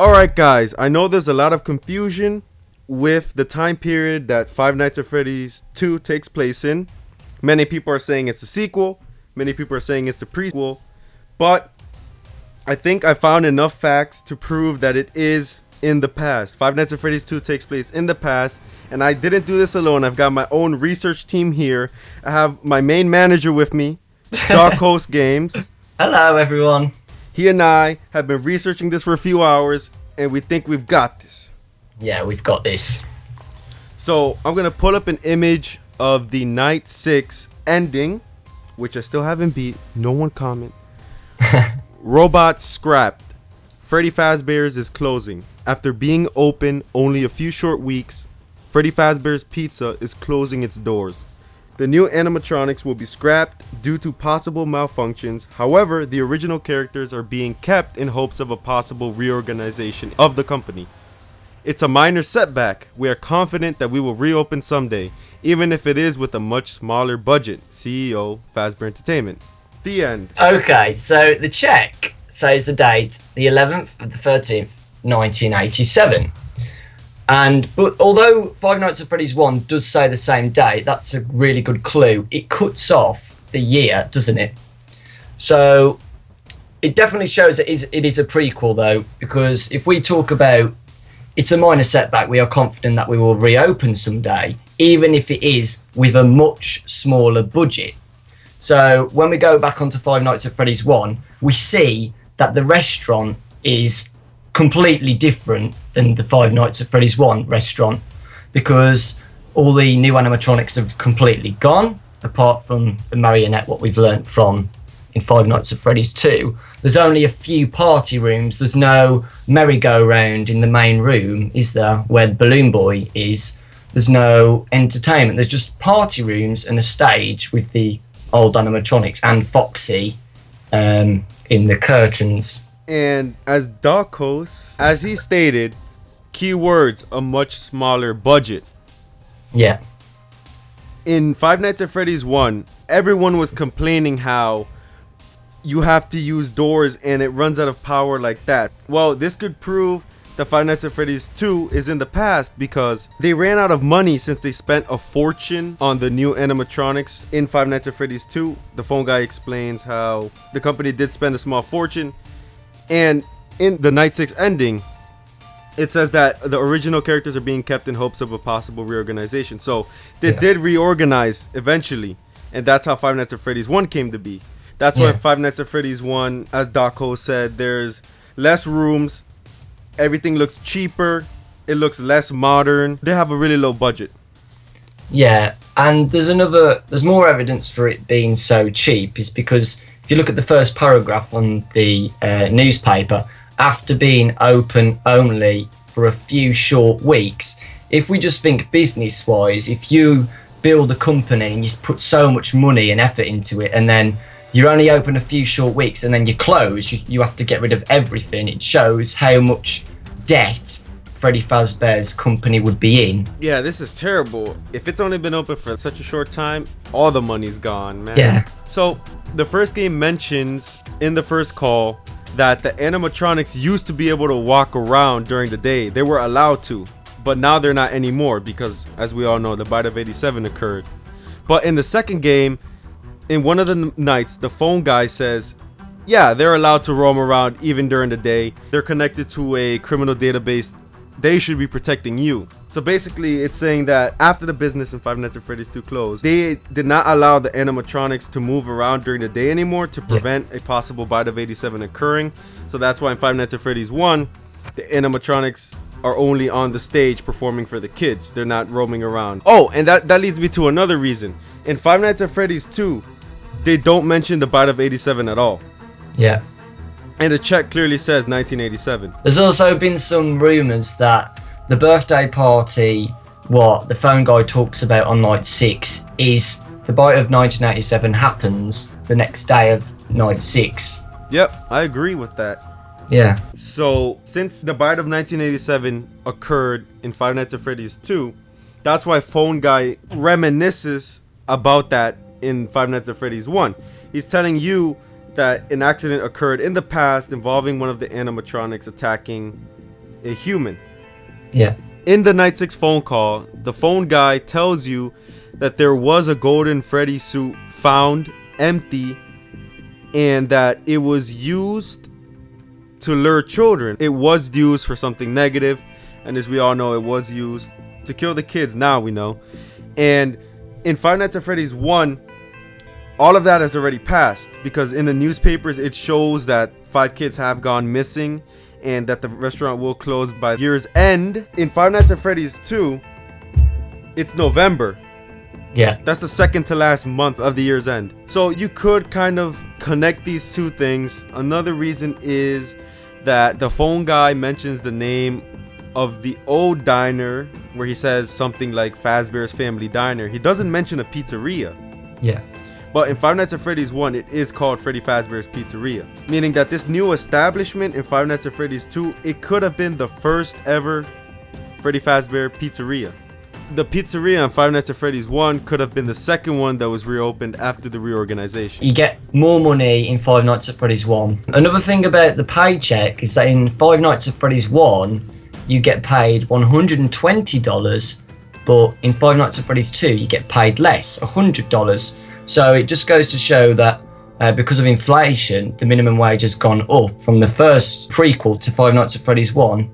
Alright guys, I know there's a lot of confusion with the time period that Five Nights at Freddy's 2 takes place in. Many people are saying it's a sequel, many people are saying it's the prequel, but I think I found enough facts to prove that it is in the past. Five Nights at Freddy's 2 takes place in the past, and I didn't do this alone. I've got my own research team here. I have my main manager with me, Dawkos Games. Hello everyone. He and I have been researching this for a few hours, and we think we've got this. Yeah, we've got this. So I'm going to pull up an image of the Night 6 ending, which I still haven't beat. No one comment. Robot scrapped. Freddy Fazbear's is closing. After being open only a few short weeks, Freddy Fazbear's Pizza is closing its doors. The new animatronics will be scrapped due to possible malfunctions. However, the original characters are being kept in hopes of a possible reorganization of the company. It's a minor setback. We are confident that we will reopen someday, even if it is with a much smaller budget. CEO, Fazbear Entertainment. The end. Okay, so the check says the date, the 11th of the 13th, 1987. But although Five Nights at Freddy's 1 does say the same date, that's a really good clue. It cuts off the year, doesn't it? So it definitely shows that it is a prequel, though, because if we talk about it's a minor setback, we are confident that we will reopen someday, even if it is with a much smaller budget. So when we go back onto Five Nights at Freddy's 1, we see that the restaurant is completely different than the Five Nights at Freddy's 1 restaurant, because all the new animatronics have completely gone, apart from the marionette, what we've learnt from in Five Nights at Freddy's 2. There's only a few party rooms. There's no merry-go-round in the main room, is there, where the Balloon Boy is. There's no entertainment. There's just party rooms and a stage with the old animatronics and Foxy in the curtains. And as Dawkos, as he stated, keywords, a much smaller budget. Yeah. In Five Nights at Freddy's 1, everyone was complaining how you have to use doors and it runs out of power like that. Well, this could prove that Five Nights at Freddy's 2 is in the past, because they ran out of money since they spent a fortune on the new animatronics in Five Nights at Freddy's 2. The phone guy explains how the company did spend a small fortune, and in the Night 6 ending, it says that the original characters are being kept in hopes of a possible reorganization. So they did reorganize eventually, and that's how Five Nights at Freddy's 1 came to be. That's why Five Nights at Freddy's 1, as Dawkos said, there's less rooms, everything looks cheaper, it looks less modern. They have a really low budget. Yeah, and there's more evidence for it being so cheap, is because if you look at the first paragraph on the newspaper, after being open only for a few short weeks, if we just think business-wise, if you build a company and you put so much money and effort into it, and then you're only open a few short weeks and then you close, you have to get rid of everything. It shows how much debt Freddy Fazbear's company would be in. Yeah, this is terrible. If it's only been open for such a short time, all the money's gone, man. Yeah. So the first game mentions in the first call that the animatronics used to be able to walk around during the day. They were allowed to, but now they're not anymore because, as we all know, the bite of 87 occurred. But in the second game, in one of the nights, the phone guy says, yeah, they're allowed to roam around even during the day. They're connected to a criminal database. They should be protecting you. So basically, it's saying that after the business in Five Nights at Freddy's 2 closed, they did not allow the animatronics to move around during the day anymore to prevent a possible bite of 87 occurring. So that's why in Five Nights at Freddy's 1, the animatronics are only on the stage performing for the kids. They're not roaming around. Oh, and that leads me to another reason. In Five Nights at Freddy's 2, they don't mention the bite of 87 at all. Yeah. And the check clearly says 1987. There's also been some rumours that the birthday party, what the phone guy talks about on night 6, is the bite of 1987 happens the next day of night 6. Yep, I agree with that. Yeah. So, since the bite of 1987 occurred in Five Nights at Freddy's 2, that's why phone guy reminisces about that in Five Nights at Freddy's 1. He's telling you that an accident occurred in the past involving one of the animatronics attacking a human. Yeah. In the Night 6 phone call, the phone guy tells you that there was a golden Freddy suit found empty and that it was used to lure children. It was used for something negative, and as we all know, it was used to kill the kids. Now we know. And in Five Nights at Freddy's 1, all of that has already passed, because in the newspapers it shows that 5 kids have gone missing and that the restaurant will close by year's end. In Five Nights at Freddy's 2, it's November. Yeah. That's the second to last month of the year's end. So you could kind of connect these two things. Another reason is that the phone guy mentions the name of the old diner where he says something like Fazbear's Family Diner. He doesn't mention a pizzeria. Yeah. But in Five Nights at Freddy's 1, it is called Freddy Fazbear's Pizzeria. Meaning that this new establishment in Five Nights at Freddy's 2, it could have been the first ever Freddy Fazbear Pizzeria. The pizzeria in Five Nights at Freddy's 1 could have been the second one that was reopened after the reorganization. You get more money in Five Nights at Freddy's 1. Another thing about the paycheck is that in Five Nights at Freddy's 1, you get paid $120, but in Five Nights at Freddy's 2, you get paid less, $100. So it just goes to show that because of inflation, the minimum wage has gone up from the first prequel to Five Nights at Freddy's 1